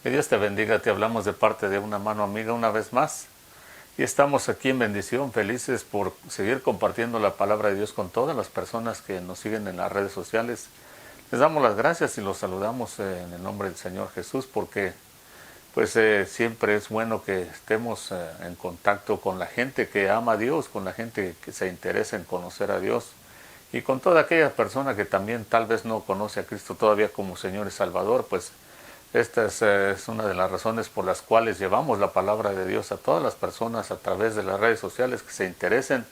Que Dios te bendiga, te hablamos de parte de una mano amiga una vez más. Y estamos aquí en bendición, felices por seguir compartiendo la palabra de Dios con todas las personas que nos siguen en las redes sociales. Les damos las gracias y los saludamos en el nombre del Señor Jesús porque siempre es bueno que estemos en contacto con la gente que ama a Dios, con la gente que se interesa en conocer a Dios y con toda aquella persona que también tal vez no conoce a Cristo todavía como Señor y Salvador. Pues esta es una de las razones por las cuales llevamos la palabra de Dios a todas las personas a través de las redes sociales que se interesen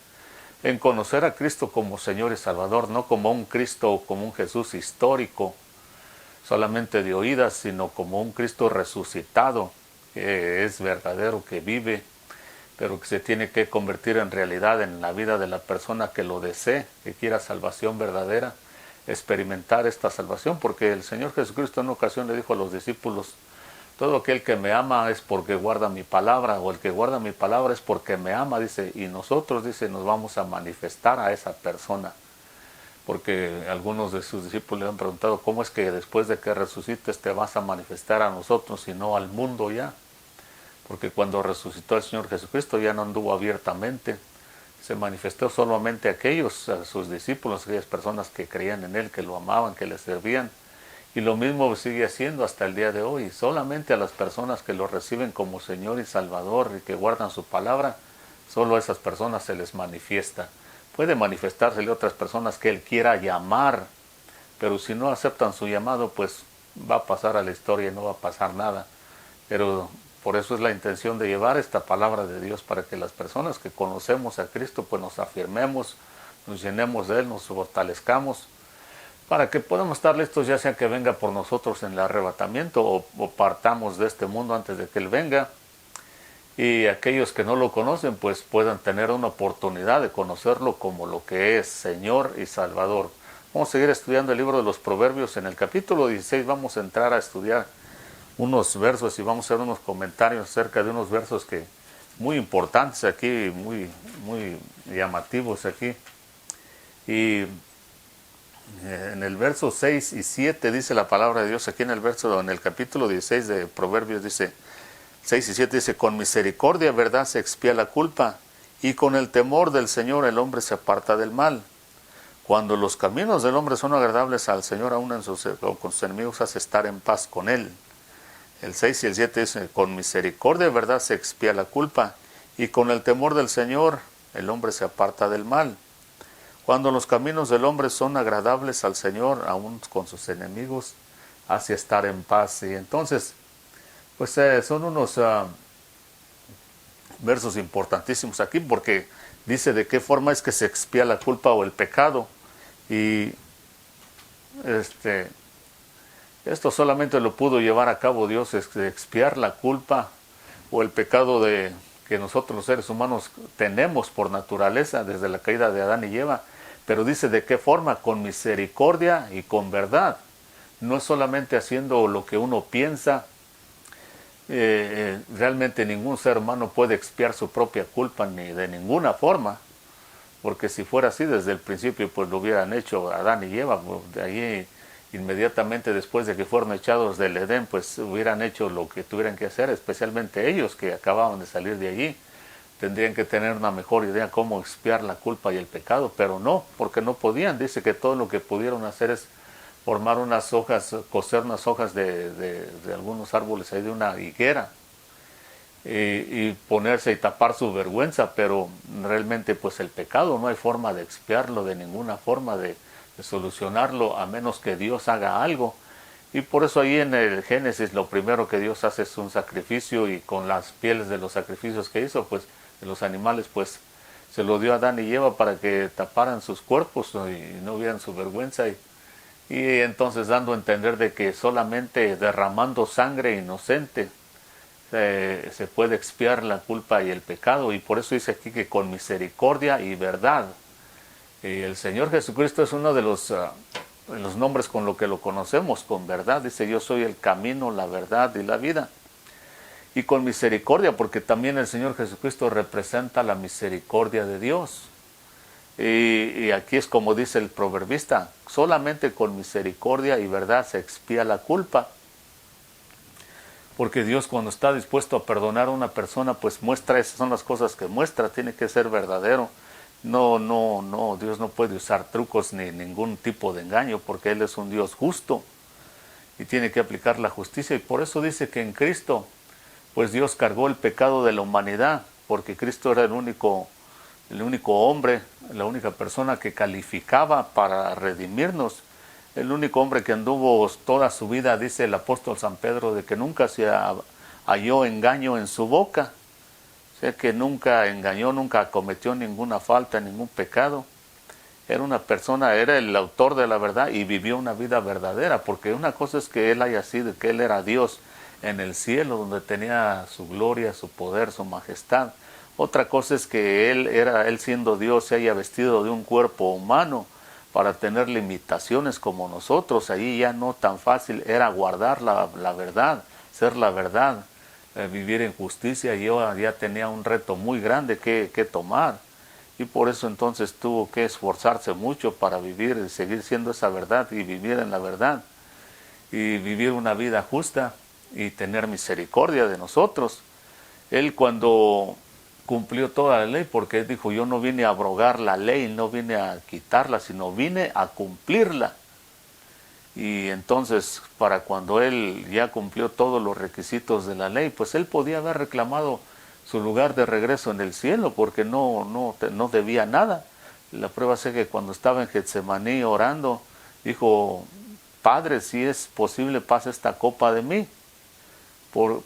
en conocer a Cristo como Señor y Salvador, no como un Cristo o como un Jesús histórico, solamente de oídas, sino como un Cristo resucitado, que es verdadero, que vive, pero que se tiene que convertir en realidad en la vida de la persona que lo desee, que quiera salvación verdadera, experimentar esta salvación, porque el Señor Jesucristo en una ocasión le dijo a los discípulos: todo aquel que me ama es porque guarda mi palabra, o el que guarda mi palabra es porque me ama, dice, y nosotros, dice, nos vamos a manifestar a esa persona. Porque algunos de sus discípulos le han preguntado: ¿cómo es que después de que resucites te vas a manifestar a nosotros y no al mundo ya? Porque cuando resucitó el Señor Jesucristo ya no anduvo abiertamente, se manifestó solamente a aquellos, a sus discípulos, aquellas personas que creían en Él, que lo amaban, que le servían. Y lo mismo sigue haciendo hasta el día de hoy. Solamente a las personas que lo reciben como Señor y Salvador y que guardan su palabra, solo a esas personas se les manifiesta. Puede manifestársele a otras personas que Él quiera llamar, pero si no aceptan su llamado, pues va a pasar a la historia y no va a pasar nada. Pero por eso es la intención de llevar esta palabra de Dios, para que las personas que conocemos a Cristo pues nos afirmemos, nos llenemos de Él, nos fortalezcamos, para que podamos estar listos, ya sea que venga por nosotros en el arrebatamiento o partamos de este mundo antes de que Él venga. Y aquellos que no lo conocen pues puedan tener una oportunidad de conocerlo como lo que es, Señor y Salvador. Vamos a seguir estudiando el libro de los Proverbios. En el capítulo 16 vamos a entrar a estudiar unos versos y vamos a hacer unos comentarios acerca de unos versos que muy importantes aquí, muy llamativos aquí. Y en el verso 6 y 7 dice la palabra de Dios. Aquí en el capítulo 16 de Proverbios dice 6 y 7, dice: con misericordia, verdad, se expía la culpa, y con el temor del Señor el hombre se aparta del mal. Cuando los caminos del hombre son agradables al Señor, aún con sus enemigos hace estar en paz con él. El 6 y el 7 dice: con misericordia, verdad, se expía la culpa, y con el temor del Señor el hombre se aparta del mal. Cuando los caminos del hombre son agradables al Señor, aún con sus enemigos hace estar en paz. Y entonces, son unos versos importantísimos aquí, porque dice de qué forma es que se expía la culpa o el pecado. Y esto solamente lo pudo llevar a cabo Dios, expiar la culpa o el pecado que nosotros los seres humanos tenemos por naturaleza desde la caída de Adán y Eva. Pero dice de qué forma: con misericordia y con verdad. No es solamente haciendo lo que uno piensa. Realmente ningún ser humano puede expiar su propia culpa, ni de ninguna forma, porque si fuera así desde el principio pues lo hubieran hecho Adán y Eva. Pues de ahí, inmediatamente después de que fueron echados del Edén, pues hubieran hecho lo que tuvieran que hacer, especialmente ellos que acababan de salir de allí. Tendrían que tener una mejor idea cómo expiar la culpa y el pecado, pero no, porque no podían. Dice que todo lo que pudieron hacer es formar unas hojas, coser unas hojas de algunos árboles ahí, de una higuera, y ponerse y tapar su vergüenza. Pero realmente pues el pecado no hay forma de expiarlo, de ninguna forma de solucionarlo, a menos que Dios haga algo. Y por eso ahí en el Génesis lo primero que Dios hace es un sacrificio, y con las pieles de los sacrificios que hizo, pues de los animales, pues se lo dio a Adán y Eva para que taparan sus cuerpos y no vieran su vergüenza. Y entonces dando a entender de que solamente derramando sangre inocente se puede expiar la culpa y el pecado. Y por eso dice aquí que con misericordia y verdad. Y el Señor Jesucristo es uno de los nombres con lo que lo conocemos, con verdad. Dice: yo soy el camino, la verdad y la vida. Y con misericordia, porque también el Señor Jesucristo representa la misericordia de Dios. Y aquí es como dice el proverbista: solamente con misericordia y verdad se expía la culpa. Porque Dios, cuando está dispuesto a perdonar a una persona, pues muestra, esas son las cosas que muestra, tiene que ser verdadero. No, Dios no puede usar trucos ni ningún tipo de engaño, porque Él es un Dios justo y tiene que aplicar la justicia. Y por eso dice que en Cristo, pues Dios cargó el pecado de la humanidad, porque Cristo era el único hombre, la única persona que calificaba para redimirnos, el único hombre que anduvo toda su vida, dice el apóstol San Pedro, de que nunca se halló engaño en su boca, o sea que nunca engañó, nunca cometió ninguna falta, ningún pecado. Era una persona, era el autor de la verdad y vivió una vida verdadera, porque una cosa es que él haya sido, que él era Dios en el cielo, donde tenía su gloria, su poder, su majestad. Otra cosa es que él siendo Dios, se haya vestido de un cuerpo humano para tener limitaciones como nosotros. Ahí ya no tan fácil era guardar la verdad, ser la verdad, vivir en justicia. Yo ya tenía un reto muy grande que tomar. Y por eso entonces tuvo que esforzarse mucho para vivir y seguir siendo esa verdad y vivir en la verdad. Y vivir una vida justa y tener misericordia de nosotros. Él cuando cumplió toda la ley, porque él dijo, yo no vine a abrogar la ley, no vine a quitarla, sino vine a cumplirla. Y entonces, para cuando él ya cumplió todos los requisitos de la ley, pues él podía haber reclamado su lugar de regreso en el cielo, porque no debía nada. La prueba es que cuando estaba en Getsemaní orando, dijo, Padre, si es posible, pasa esta copa de mí,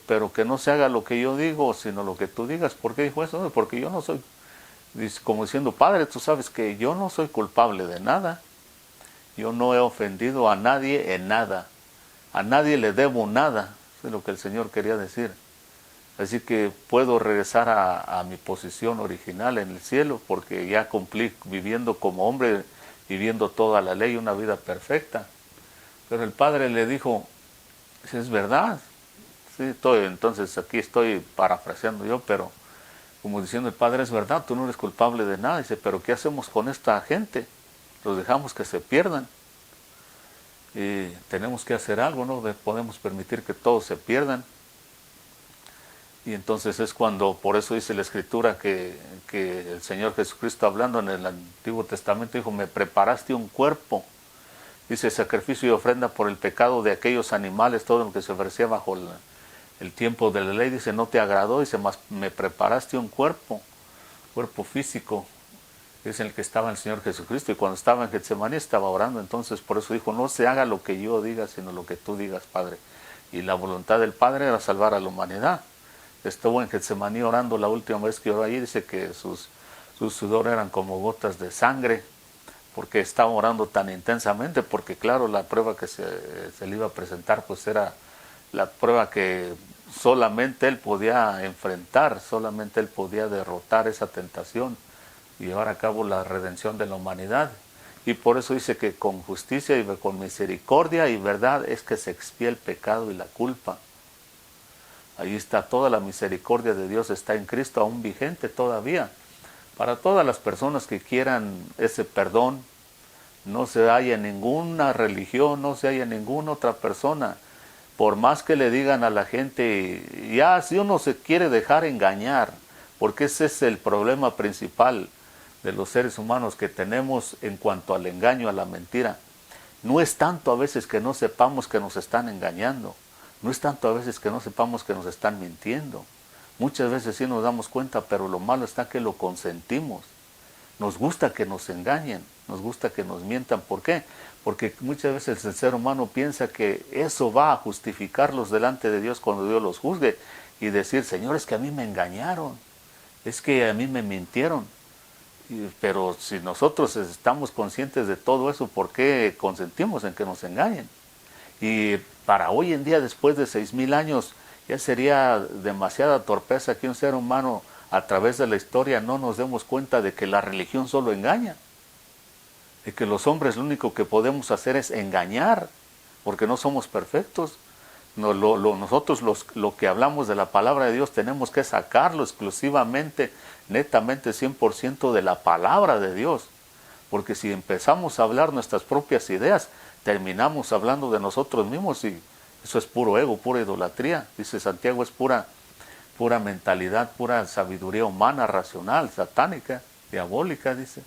pero que no se haga lo que yo digo, sino lo que tú digas. ¿Por qué dijo eso? Porque yo no soy, como diciendo, Padre, tú sabes que yo no soy culpable de nada. Yo no he ofendido a nadie en nada. A nadie le debo nada. Eso es lo que el Señor quería decir. Así que puedo regresar a mi posición original en el cielo, porque ya cumplí viviendo como hombre, viviendo toda la ley, una vida perfecta. Pero el Padre le dijo, si es verdad, sí, entonces aquí estoy parafraseando yo, pero como diciendo el Padre, es verdad, tú no eres culpable de nada. Dice, pero ¿qué hacemos con esta gente? Los dejamos que se pierdan. Y tenemos que hacer algo, no podemos permitir que todos se pierdan. Y entonces es cuando, por eso dice la Escritura que el Señor Jesucristo, hablando en el Antiguo Testamento, dijo, me preparaste un cuerpo. Dice, sacrificio y ofrenda por el pecado de aquellos animales, todo lo que se ofrecía bajo el tiempo de la ley. Dice, no te agradó. Dice, más me preparaste un cuerpo físico. Es el que estaba el Señor Jesucristo. Y cuando estaba en Getsemaní estaba orando. Entonces por eso dijo, no se haga lo que yo diga, sino lo que tú digas, Padre. Y la voluntad del Padre era salvar a la humanidad. Estuvo en Getsemaní orando la última vez que oró allí. Dice que sus sudor eran como gotas de sangre, porque estaba orando tan intensamente, porque claro, la prueba que se le iba a presentar pues era la prueba que solamente él podía enfrentar, solamente él podía derrotar esa tentación y llevar a cabo la redención de la humanidad. Y por eso dice que con justicia y con misericordia y verdad es que se expía el pecado y la culpa. Ahí está toda la misericordia de Dios, está en Cristo, aún vigente todavía. Para todas las personas que quieran ese perdón, no se halla en ninguna religión, no se halla en ninguna otra persona. Por más que le digan a la gente, ya si uno se quiere dejar engañar, porque ese es el problema principal de los seres humanos que tenemos en cuanto al engaño, a la mentira. No es tanto a veces que no sepamos que nos están engañando, no es tanto a veces que no sepamos que nos están mintiendo. Muchas veces sí nos damos cuenta, pero lo malo está que lo consentimos. Nos gusta que nos engañen, nos gusta que nos mientan. ¿Por qué? Porque muchas veces el ser humano piensa que eso va a justificarlos delante de Dios cuando Dios los juzgue y decir, Señor, es que a mí me engañaron, es que a mí me mintieron. Pero si nosotros estamos conscientes de todo eso, ¿por qué consentimos en que nos engañen? Y para hoy en día, después de 6,000 años, ya sería demasiada torpeza que un ser humano a través de la historia no nos demos cuenta de que la religión solo engaña, de que los hombres lo único que podemos hacer es engañar, porque no somos perfectos. Nosotros lo que hablamos de la palabra de Dios tenemos que sacarlo exclusivamente, netamente 100% de la palabra de Dios, porque si empezamos a hablar nuestras propias ideas, terminamos hablando de nosotros mismos y Eso es puro ego, pura idolatría. Dice Santiago, es pura mentalidad, pura sabiduría humana, racional, satánica, diabólica, dice.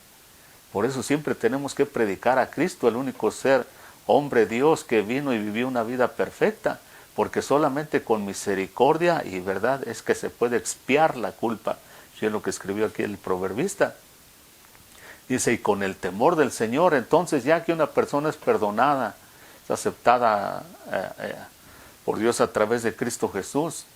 Por eso siempre tenemos que predicar a Cristo, el único ser, hombre, Dios, que vino y vivió una vida perfecta, porque solamente con misericordia y verdad es que se puede expiar la culpa. Eso es lo que escribió aquí el proverbista. Dice, y con el temor del Señor, entonces ya que una persona es perdonada, es aceptada por Dios a través de Cristo Jesús,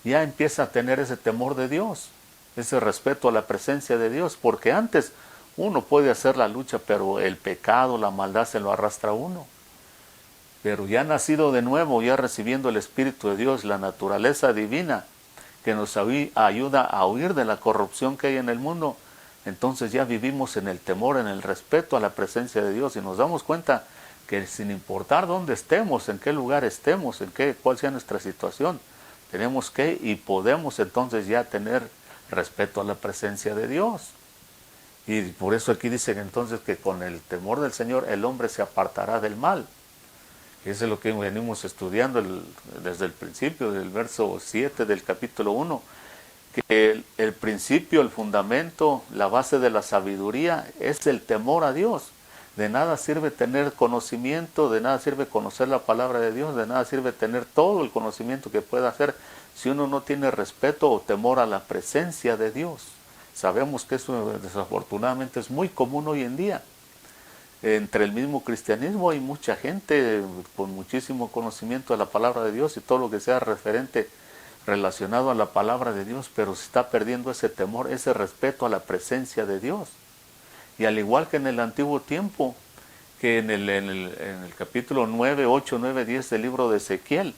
ya empieza a tener ese temor de Dios, ese respeto a la presencia de Dios, porque antes uno puede hacer la lucha, pero el pecado, la maldad se lo arrastra a uno. Pero ya nacido de nuevo, ya recibiendo el Espíritu de Dios, la naturaleza divina, que nos ayuda a huir de la corrupción que hay en el mundo, entonces ya vivimos en el temor, en el respeto a la presencia de Dios, y nos damos cuenta que sin importar dónde estemos, en qué lugar estemos, cuál sea nuestra situación, tenemos que y podemos entonces ya tener respeto a la presencia de Dios. Y por eso aquí dicen entonces que con el temor del Señor el hombre se apartará del mal. Y eso es lo que venimos estudiando desde el principio, del verso 7 del capítulo 1, que el principio, el fundamento, la base de la sabiduría es el temor a Dios. De nada sirve tener conocimiento, de nada sirve conocer la palabra de Dios, de nada sirve tener todo el conocimiento que pueda hacer si uno no tiene respeto o temor a la presencia de Dios. Sabemos que eso desafortunadamente es muy común hoy en día. Entre el mismo cristianismo hay mucha gente con muchísimo conocimiento de la palabra de Dios y todo lo que sea referente relacionado a la palabra de Dios, pero se está perdiendo ese temor, ese respeto a la presencia de Dios. Y al igual que en el antiguo tiempo, que en el capítulo 9, 8, 9, 10 del libro de Ezequiel,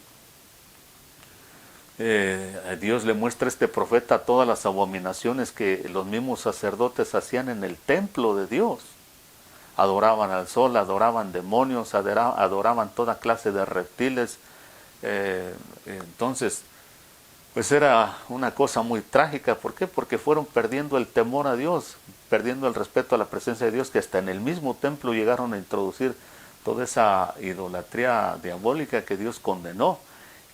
Dios le muestra a este profeta todas las abominaciones que los mismos sacerdotes hacían en el templo de Dios. Adoraban al sol, adoraban demonios, adoraban toda clase de reptiles. Entonces, pues era una cosa muy trágica. ¿Por qué? Porque fueron perdiendo el temor a Dios, perdiendo el respeto a la presencia de Dios, que hasta en el mismo templo llegaron a introducir toda esa idolatría diabólica que Dios condenó.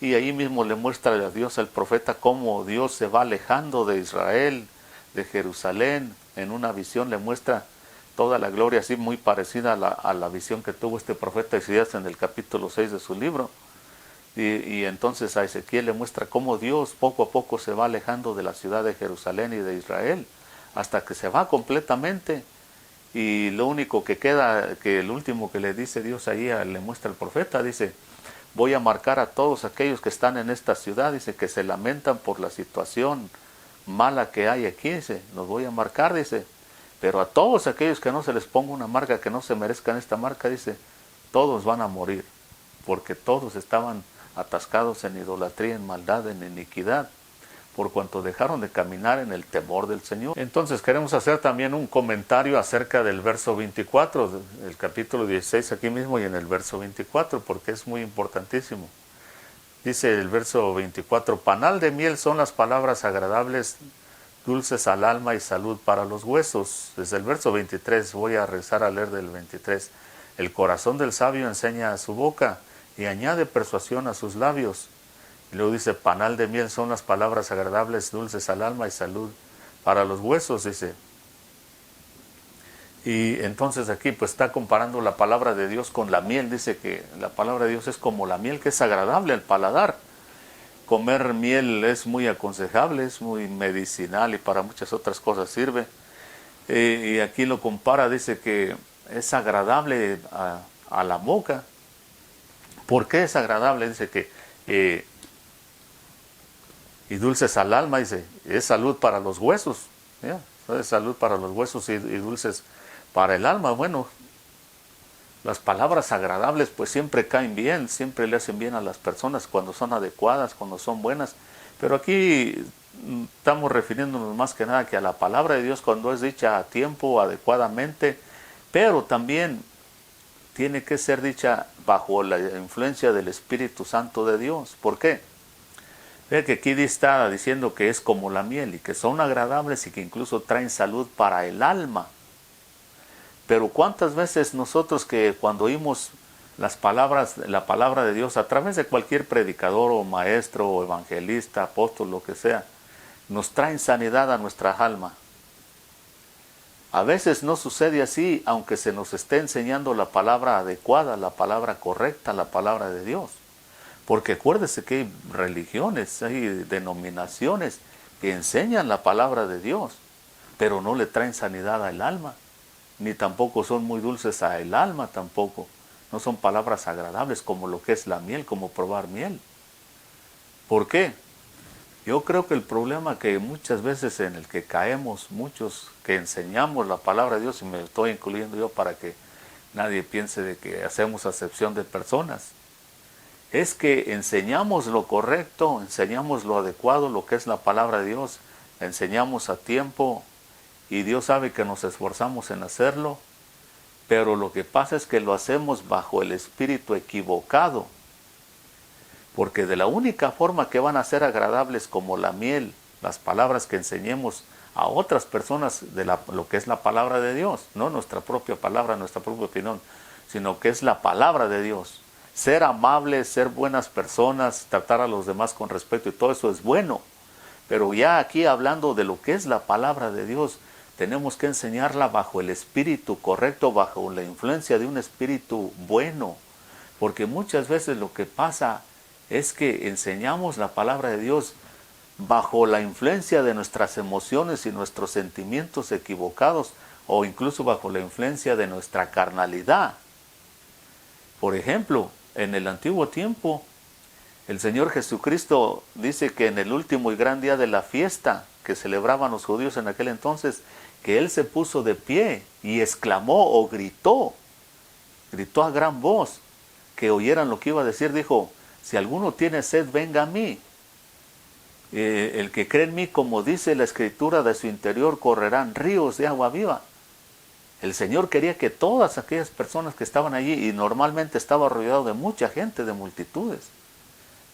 Y ahí mismo le muestra a Dios al profeta cómo Dios se va alejando de Israel, de Jerusalén. En una visión le muestra toda la gloria, así muy parecida a la visión que tuvo este profeta Isaías en el capítulo 6 de su libro. Y entonces a Ezequiel le muestra cómo Dios poco a poco se va alejando de la ciudad de Jerusalén y de Israel, hasta que se va completamente. Y lo único que queda, que el último que le dice Dios ahí, le muestra el profeta, dice, voy a marcar a todos aquellos que están en esta ciudad, dice, que se lamentan por la situación mala que hay aquí, dice, los voy a marcar, dice, pero a todos aquellos que no se les ponga una marca, que no se merezcan esta marca, dice, todos van a morir, porque todos estaban atascados en idolatría, en maldad, en iniquidad, por cuanto dejaron de caminar en el temor del Señor. Entonces queremos hacer también un comentario acerca del verso 24, del capítulo 16 aquí mismo y en el verso 24, porque es muy importantísimo. Dice el verso 24, panal de miel son las palabras agradables, dulces al alma y salud para los huesos. Desde el verso 23, voy a regresar a leer del 23. El corazón del sabio enseña a su boca y añade persuasión a sus labios. Y luego dice, panal de miel son las palabras agradables, dulces al alma y salud para los huesos, dice. Y entonces aquí pues está comparando la palabra de Dios con la miel. Dice que la palabra de Dios es como la miel, que es agradable al paladar. Comer miel es muy aconsejable, es muy medicinal y para muchas otras cosas sirve. Y aquí lo compara, dice que es agradable a la boca. ¿Por qué es agradable? Dice que y dulces al alma, dice, es salud para los huesos, ¿ya? Es salud para los huesos y dulces para el alma. Bueno, las palabras agradables pues siempre caen bien, siempre le hacen bien a las personas cuando son adecuadas, cuando son buenas, pero aquí estamos refiriéndonos más que nada que a la palabra de Dios cuando es dicha a tiempo, adecuadamente, pero también tiene que ser dicha bajo la influencia del Espíritu Santo de Dios. ¿Por qué? Ve que aquí está diciendo que es como la miel y que son agradables y que incluso traen salud para el alma. Pero ¿cuántas veces nosotros que cuando oímos la palabra de Dios a través de cualquier predicador o maestro o evangelista, apóstol, lo que sea, nos traen sanidad a nuestra alma. A veces no sucede así, aunque se nos esté enseñando la palabra adecuada, la palabra correcta, la palabra de Dios. Porque acuérdese que hay religiones, hay denominaciones que enseñan la palabra de Dios, pero no le traen sanidad al alma, ni tampoco son muy dulces al alma tampoco. No son palabras agradables como lo que es la miel, como probar miel. ¿Por qué? Yo creo que el problema que muchas veces en el que caemos, muchos que enseñamos la palabra de Dios, y me estoy incluyendo yo para que nadie piense de que hacemos acepción de personas, es que enseñamos lo correcto, enseñamos lo adecuado, lo que es la palabra de Dios, la enseñamos a tiempo y Dios sabe que nos esforzamos en hacerlo, pero lo que pasa es que lo hacemos bajo el espíritu equivocado. Porque de la única forma que van a ser agradables como la miel, las palabras que enseñemos a otras personas de lo que es la palabra de Dios, no nuestra propia palabra, nuestra propia opinión, sino que es la palabra de Dios. Ser amables, ser buenas personas, tratar a los demás con respeto y todo eso es bueno. Pero ya aquí hablando de lo que es la palabra de Dios, tenemos que enseñarla bajo el espíritu correcto, bajo la influencia de un espíritu bueno. Porque muchas veces lo que pasa es que enseñamos la palabra de Dios bajo la influencia de nuestras emociones y nuestros sentimientos equivocados, o incluso bajo la influencia de nuestra carnalidad. Por ejemplo, en el antiguo tiempo, el Señor Jesucristo dice que en el último y gran día de la fiesta que celebraban los judíos en aquel entonces, que Él se puso de pie y exclamó o gritó a gran voz, que oyeran lo que iba a decir. Dijo: si alguno tiene sed, venga a mí. El que cree en mí, como dice la Escritura, de su interior correrán ríos de agua viva. El Señor quería que todas aquellas personas que estaban allí, y normalmente estaba rodeado de mucha gente, de multitudes,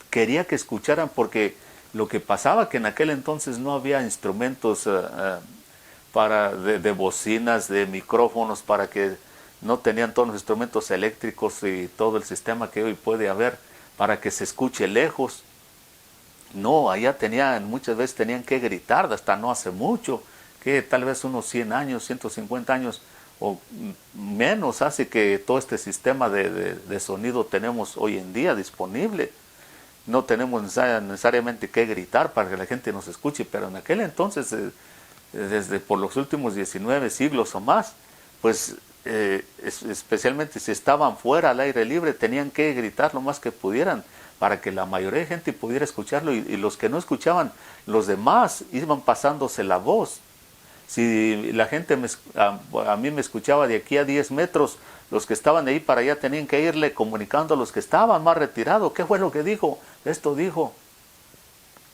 quería que escucharan, porque lo que pasaba que en aquel entonces no había instrumentos de bocinas, de micrófonos, para que no tenían todos los instrumentos eléctricos y todo el sistema que hoy puede haber para que se escuche lejos. No, allá muchas veces tenían que gritar, hasta no hace mucho, que tal vez unos 100 años, 150 años o menos hace que todo este sistema de sonido tenemos hoy en día disponible. No tenemos necesariamente que gritar para que la gente nos escuche, pero en aquel entonces, desde por los últimos 19 siglos o más, pues especialmente si estaban fuera al aire libre, tenían que gritar lo más que pudieran para que la mayoría de gente pudiera escucharlo, y los que no escuchaban, los demás iban pasándose la voz. Si la gente a mí me escuchaba de aquí a 10 metros, los que estaban de ahí para allá tenían que irle comunicando a los que estaban más retirados: ¿qué fue lo que dijo? Esto dijo.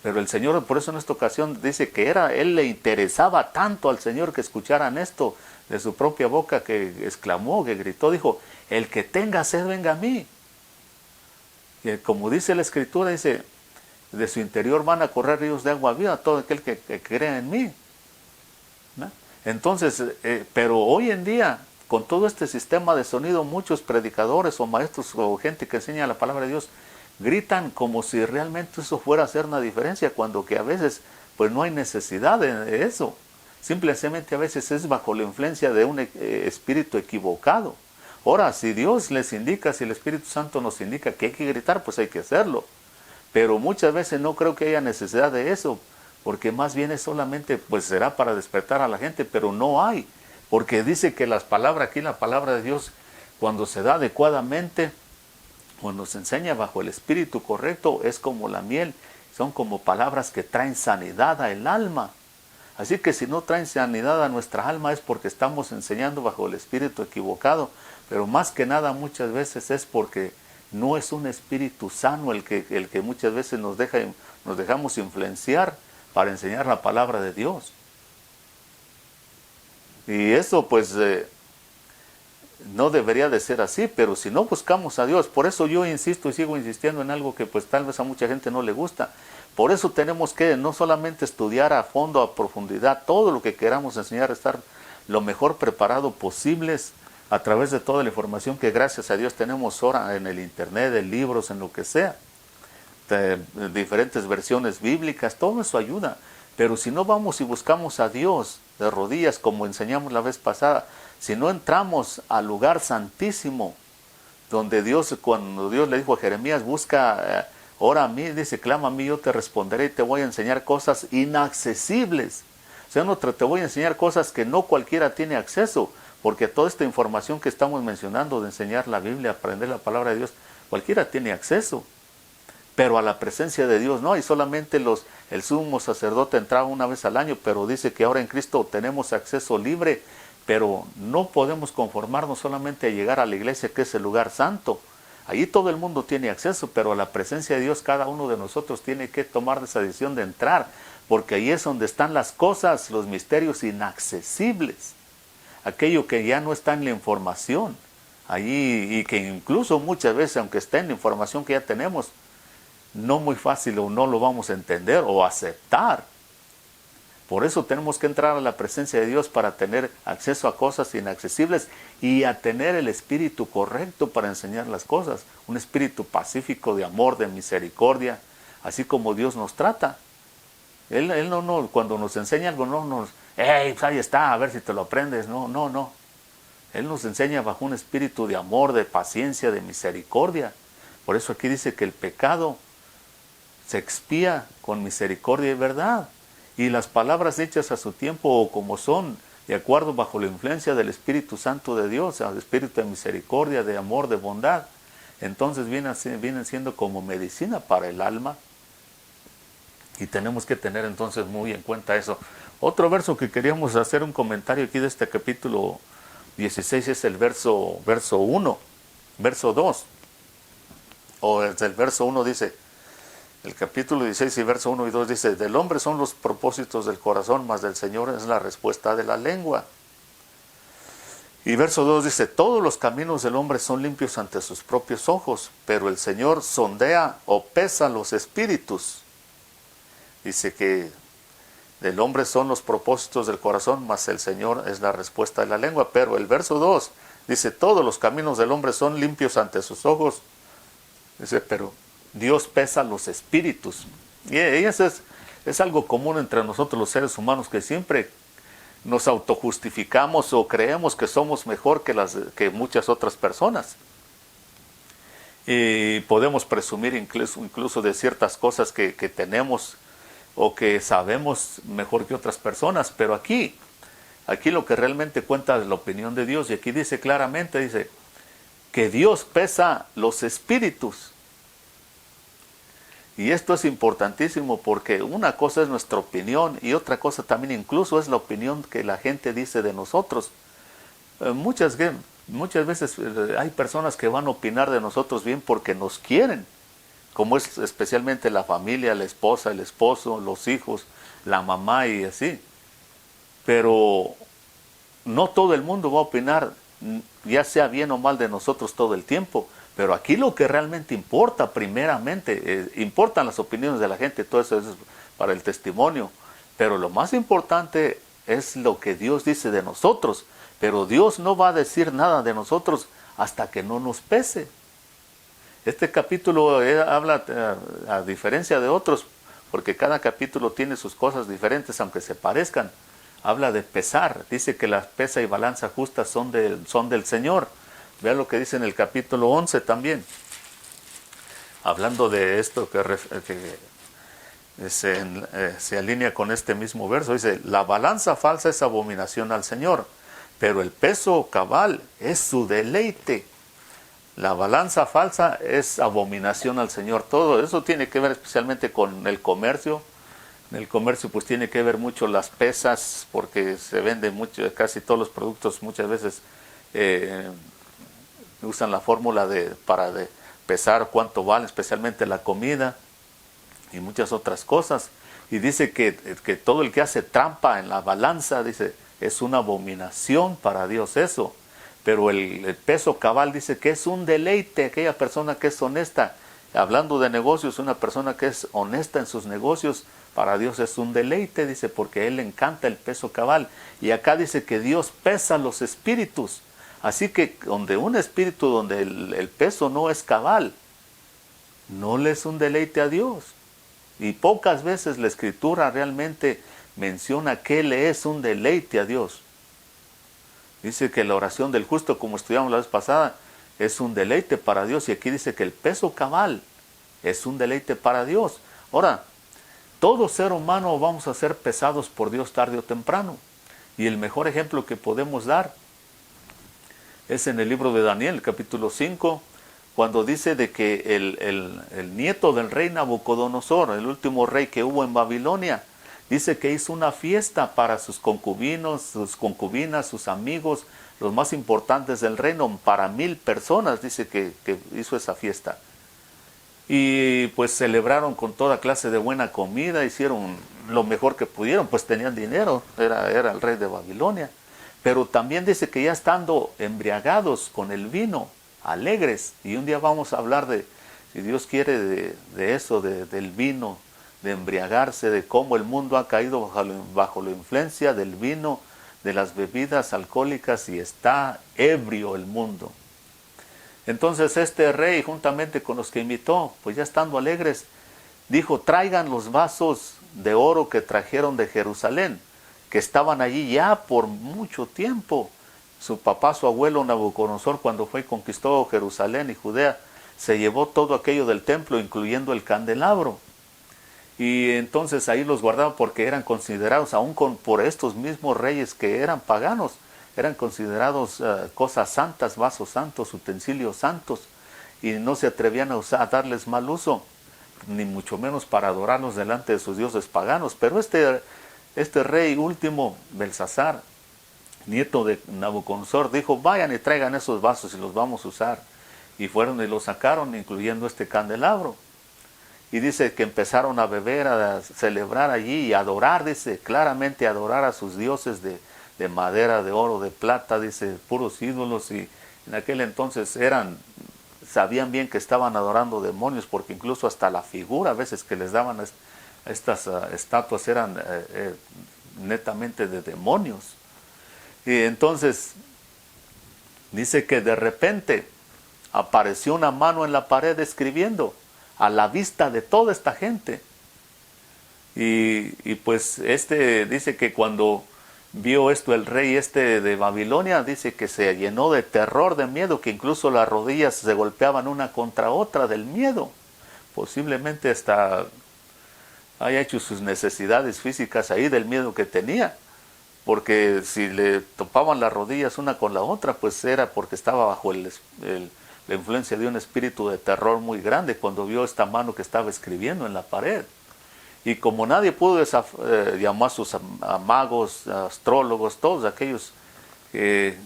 Pero el Señor, por eso en esta ocasión dice que Él le interesaba tanto al Señor que escucharan esto de su propia boca, que exclamó, que gritó, dijo: el que tenga sed, venga a mí. Y como dice la Escritura, dice: de su interior van a correr ríos de agua viva todo aquel que crea en mí. ¿No? Entonces, pero hoy en día, con todo este sistema de sonido, muchos predicadores o maestros o gente que enseña la palabra de Dios gritan como si realmente eso fuera a hacer una diferencia, cuando que a veces pues no hay necesidad de eso. Simplemente a veces es bajo la influencia de un espíritu equivocado. Ahora, si Dios les indica, si el Espíritu Santo nos indica que hay que gritar, pues hay que hacerlo. Pero muchas veces no creo que haya necesidad de eso, porque más bien es solamente, pues será para despertar a la gente, pero no hay. Porque dice que las palabras, aquí la palabra de Dios, cuando se da adecuadamente, cuando se enseña bajo el espíritu correcto, es como la miel, son como palabras que traen sanidad al alma. Así que si no traen sanidad a nuestra alma es porque estamos enseñando bajo el espíritu equivocado, pero más que nada muchas veces es porque no es un espíritu sano el que muchas veces nos dejamos influenciar para enseñar la palabra de Dios. Y eso pues no debería de ser así, pero si no buscamos a Dios, por eso yo insisto y sigo insistiendo en algo que pues tal vez a mucha gente no le gusta. Por eso tenemos que no solamente estudiar a fondo, a profundidad, todo lo que queramos enseñar, estar lo mejor preparado posibles, a través de toda la información que gracias a Dios tenemos ahora en el internet, en libros, en lo que sea, de diferentes versiones bíblicas, todo eso ayuda. Pero si no vamos y buscamos a Dios de rodillas, como enseñamos la vez pasada, si no entramos al lugar santísimo, donde Dios, cuando Dios le dijo a Jeremías, busca, ora a mí, dice, clama a mí, yo te responderé y te voy a enseñar cosas inaccesibles. O sea, no te voy a enseñar cosas que no cualquiera tiene acceso, porque toda esta información que estamos mencionando de enseñar la Biblia, aprender la palabra de Dios, cualquiera tiene acceso. Pero a la presencia de Dios no, y solamente el sumo sacerdote entraba una vez al año, pero dice que ahora en Cristo tenemos acceso libre, pero no podemos conformarnos solamente a llegar a la iglesia, que es el lugar santo. Allí todo el mundo tiene acceso, pero a la presencia de Dios cada uno de nosotros tiene que tomar esa decisión de entrar, porque ahí es donde están las cosas, los misterios inaccesibles, aquello que ya no está en la información, allí, y que incluso muchas veces, aunque esté en la información que ya tenemos, no muy fácil o no lo vamos a entender o aceptar. Por eso tenemos que entrar a la presencia de Dios para tener acceso a cosas inaccesibles y a tener el espíritu correcto para enseñar las cosas. Un espíritu pacífico, de amor, de misericordia, así como Dios nos trata. Él no, cuando nos enseña algo, no nos, hey, ahí está, a ver si te lo aprendes. No. Él nos enseña bajo un espíritu de amor, de paciencia, de misericordia. Por eso aquí dice que el pecado se expía con misericordia y verdad. Y las palabras hechas a su tiempo o como son, de acuerdo bajo la influencia del Espíritu Santo de Dios, el Espíritu de misericordia, de amor, de bondad, entonces vienen siendo como medicina para el alma. Y tenemos que tener entonces muy en cuenta eso. Otro verso que queríamos hacer un comentario aquí de este capítulo 16 es el verso 1, verso 2. O desde el verso 1 dice, el capítulo 16 y verso 1 y 2 dice, del hombre son los propósitos del corazón, mas del Señor es la respuesta de la lengua. Y verso 2 dice, todos los caminos del hombre son limpios ante sus propios ojos, pero el Señor sondea o pesa los espíritus. Dice que del hombre son los propósitos del corazón, mas el Señor es la respuesta de la lengua. Pero el verso 2 dice, todos los caminos del hombre son limpios ante sus ojos. Dice, pero Dios pesa los espíritus. Y eso es algo común entre nosotros los seres humanos, que siempre nos autojustificamos o creemos que somos mejor que muchas otras personas. Y podemos presumir incluso de ciertas cosas que tenemos o que sabemos mejor que otras personas. Pero aquí lo que realmente cuenta es la opinión de Dios. Y aquí dice claramente, dice que Dios pesa los espíritus. Y esto es importantísimo porque una cosa es nuestra opinión y otra cosa también incluso es la opinión que la gente dice de nosotros. Muchas veces hay personas que van a opinar de nosotros bien porque nos quieren, como es especialmente la familia, la esposa, el esposo, los hijos, la mamá y así. Pero no todo el mundo va a opinar, ya sea bien o mal de nosotros todo el tiempo. Pero aquí lo que realmente importa, primeramente, importan las opiniones de la gente, todo eso es para el testimonio. Pero lo más importante es lo que Dios dice de nosotros. Pero Dios no va a decir nada de nosotros hasta que no nos pese. Este capítulo habla, a diferencia de otros, porque cada capítulo tiene sus cosas diferentes, aunque se parezcan. Habla de pesar. Dice que la pesa y balanza justa son del Señor. Vean lo que dice en el capítulo 11 también, hablando de esto que se alinea con este mismo verso. Dice, la balanza falsa es abominación al Señor, pero el peso cabal es su deleite. La balanza falsa es abominación al Señor. Todo eso tiene que ver especialmente con el comercio. En el comercio pues tiene que ver mucho las pesas, porque se venden mucho, casi todos los productos muchas veces usan la fórmula para pesar cuánto vale, especialmente la comida y muchas otras cosas. Y dice que todo el que hace trampa en la balanza, dice, es una abominación para Dios eso. Pero el peso cabal dice que es un deleite, aquella persona que es honesta. Hablando de negocios, una persona que es honesta en sus negocios, para Dios es un deleite, dice, porque a Él le encanta el peso cabal. Y acá dice que Dios pesa los espíritus. Así que donde un espíritu, donde el peso no es cabal, no le es un deleite a Dios. Y pocas veces la Escritura realmente menciona que le es un deleite a Dios. Dice que la oración del justo, como estudiamos la vez pasada, es un deleite para Dios. Y aquí dice que el peso cabal es un deleite para Dios. Ahora, todo ser humano vamos a ser pesados por Dios tarde o temprano. Y el mejor ejemplo que podemos dar es en el libro de Daniel, capítulo 5, cuando dice de que el nieto del rey Nabucodonosor, el último rey que hubo en Babilonia, dice que hizo una fiesta para sus concubinos, sus concubinas, sus amigos, los más importantes del reino, para 1000 personas, dice que hizo esa fiesta. Y pues celebraron con toda clase de buena comida, hicieron lo mejor que pudieron, pues tenían dinero, era el rey de Babilonia. Pero también dice que ya estando embriagados con el vino, alegres, y un día vamos a hablar de, si Dios quiere, de eso, del vino, de embriagarse, de cómo el mundo ha caído bajo la influencia del vino, de las bebidas alcohólicas, y está ebrio el mundo. Entonces este rey, juntamente con los que invitó, pues ya estando alegres, dijo: traigan los vasos de oro que trajeron de Jerusalén, que estaban allí ya por mucho tiempo. Su papá, su abuelo Nabucodonosor, cuando fue y conquistó Jerusalén y Judea, se llevó todo aquello del templo, incluyendo el candelabro. Y entonces ahí los guardaban porque eran considerados, aún por estos mismos reyes que eran paganos, eran considerados cosas santas, vasos santos, utensilios santos, y no se atrevían a darles mal uso, ni mucho menos para adorarlos delante de sus dioses paganos. Pero este rey último, Belsasar, nieto de Nabucodonosor, dijo: vayan y traigan esos vasos y los vamos a usar. Y fueron y los sacaron, incluyendo este candelabro. Y dice que empezaron a beber, a celebrar allí y a adorar, dice claramente, adorar a sus dioses de madera, de oro, de plata, dice, puros ídolos. Y en aquel entonces sabían bien que estaban adorando demonios, porque incluso hasta la figura a veces que les daban a estas estatuas eran netamente de demonios. Y entonces dice que de repente apareció una mano en la pared escribiendo a la vista de toda esta gente. Y pues dice que cuando vio esto el rey de Babilonia, dice que se llenó de terror, de miedo, que incluso las rodillas se golpeaban una contra otra del miedo. Posiblemente hasta haya hecho sus necesidades físicas ahí del miedo que tenía, porque si le topaban las rodillas una con la otra, pues era porque estaba bajo la influencia de un espíritu de terror muy grande cuando vio esta mano que estaba escribiendo en la pared. Y como nadie pudo llamar a sus magos, astrólogos, todos aquellos que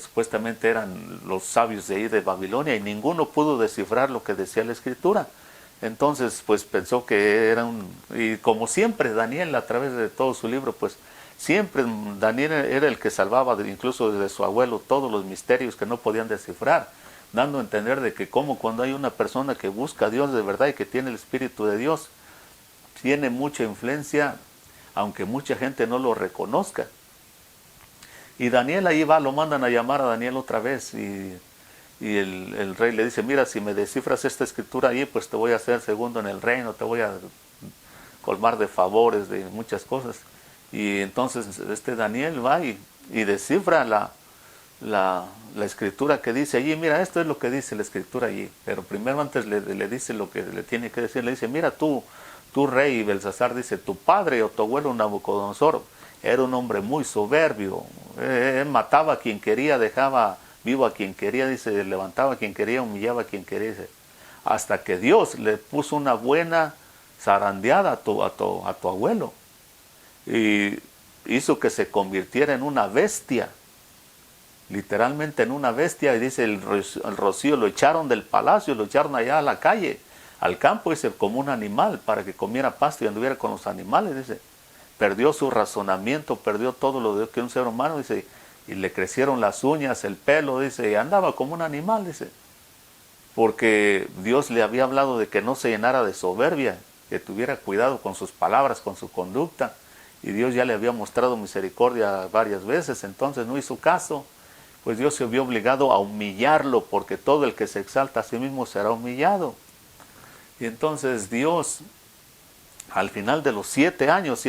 supuestamente eran los sabios de ahí de Babilonia, y ninguno pudo descifrar lo que decía la Escritura. Entonces pues pensó que y como siempre Daniel, a través de todo su libro, pues siempre Daniel era el que salvaba, incluso de su abuelo, todos los misterios que no podían descifrar, dando a entender de que como cuando hay una persona que busca a Dios de verdad y que tiene el Espíritu de Dios, tiene mucha influencia, aunque mucha gente no lo reconozca. Y Daniel ahí va, lo mandan a llamar a Daniel otra vez, y el rey le dice: mira, si me descifras esta escritura ahí, pues te voy a hacer segundo en el reino, te voy a colmar de favores, de muchas cosas. Y entonces Daniel va y descifra la escritura que dice allí. Mira, esto es lo que dice la escritura allí. Pero primero, antes le dice lo que le tiene que decir. Le dice: mira, tú rey Belsasar, dice, tu padre o tu abuelo Nabucodonosor era un hombre muy soberbio. Él mataba a quien quería, dejaba vivo a quien quería, dice, levantaba a quien quería, humillaba a quien quería, dice, hasta que Dios le puso una buena zarandeada a tu abuelo y hizo que se convirtiera en una bestia, literalmente en una bestia. Y dice, el rocío lo echaron del palacio, lo echaron allá a la calle, al campo, dice, como un animal, para que comiera pasto y anduviera con los animales, dice. Perdió su razonamiento, perdió todo lo que un ser humano, dice, y le crecieron las uñas, el pelo, dice, y andaba como un animal, dice, porque Dios le había hablado de que no se llenara de soberbia, que tuviera cuidado con sus palabras, con su conducta, y Dios ya le había mostrado misericordia varias veces. Entonces no hizo caso. pues Dios se vio obligado a humillarlo, porque todo el que se exalta a sí mismo será humillado. Y entonces Dios, al final de los 7 años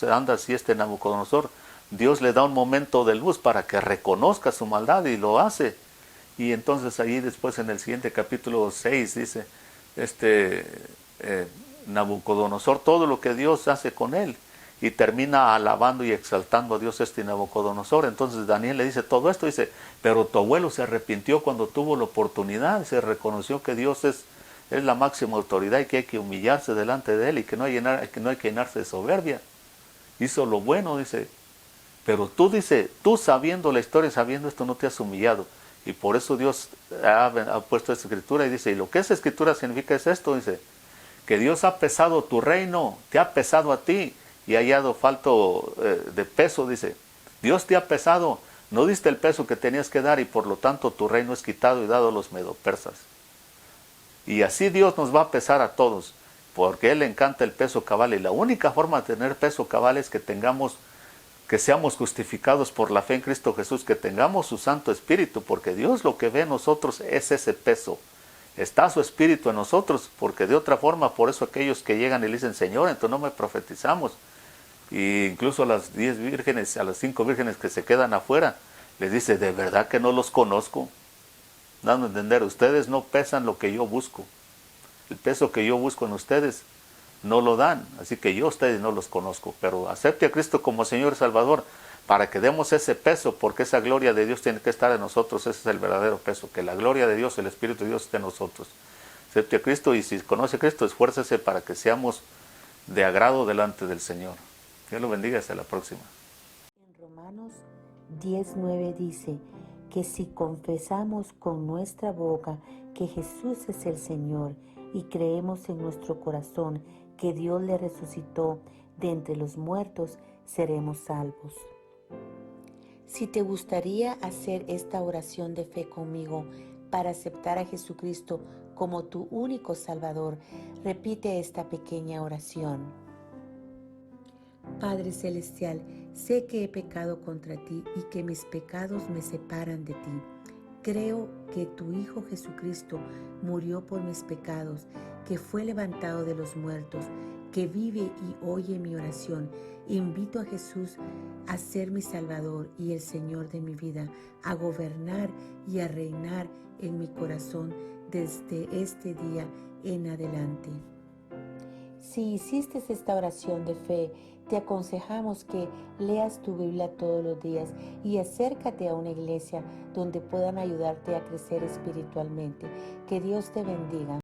anda así Nabucodonosor, Dios le da un momento de luz para que reconozca su maldad y lo hace. Y entonces ahí después en el siguiente capítulo 6 dice, Nabucodonosor, todo lo que Dios hace con él, y termina alabando y exaltando a Dios Nabucodonosor. Entonces Daniel le dice todo esto, dice, pero tu abuelo se arrepintió cuando tuvo la oportunidad, se reconoció que Dios es la máxima autoridad y que hay que humillarse delante de él y que no hay que llenarse de soberbia. Hizo lo bueno, dice, pero tú, dice, tú sabiendo la historia, sabiendo esto, no te has humillado. Y por eso Dios ha puesto esta escritura y dice, y lo que esa escritura significa es esto, dice, que Dios ha pesado tu reino, te ha pesado a ti y ha hallado falto de peso, dice. Dios te ha pesado, no diste el peso que tenías que dar y por lo tanto tu reino es quitado y dado a los medopersas. Y así Dios nos va a pesar a todos, porque a Él le encanta el peso cabal y la única forma de tener peso cabal es que seamos justificados por la fe en Cristo Jesús, que tengamos su Santo Espíritu, porque Dios lo que ve en nosotros es ese peso. Está su Espíritu en nosotros, porque de otra forma, por eso aquellos que llegan y le dicen, Señor, en tu nombre profetizamos, y incluso a las 10 vírgenes, a las 5 vírgenes que se quedan afuera, les dice, de verdad que no los conozco. Dando a entender, ustedes no pesan lo que yo busco. El peso que yo busco en ustedes no lo dan, así que yo a ustedes no los conozco, pero acepte a Cristo como Señor y Salvador para que demos ese peso, porque esa gloria de Dios tiene que estar en nosotros, ese es el verdadero peso, que la gloria de Dios, el Espíritu de Dios esté en nosotros. Acepte a Cristo y si conoce a Cristo, esfuércese para que seamos de agrado delante del Señor. Dios lo bendiga, hasta la próxima. En Romanos 10:9 dice que si confesamos con nuestra boca que Jesús es el Señor y creemos en nuestro corazón que Dios le resucitó de entre los muertos, seremos salvos. Si te gustaría hacer esta oración de fe conmigo para aceptar a Jesucristo como tu único Salvador, repite esta pequeña oración. Padre Celestial, sé que he pecado contra ti y que mis pecados me separan de ti. Creo que tu Hijo Jesucristo murió por mis pecados, que fue levantado de los muertos, que vive y oye mi oración. Invito a Jesús a ser mi Salvador y el Señor de mi vida, a gobernar y a reinar en mi corazón desde este día en adelante. Si hiciste esta oración de fe, te aconsejamos que leas tu Biblia todos los días y acércate a una iglesia donde puedan ayudarte a crecer espiritualmente. Que Dios te bendiga.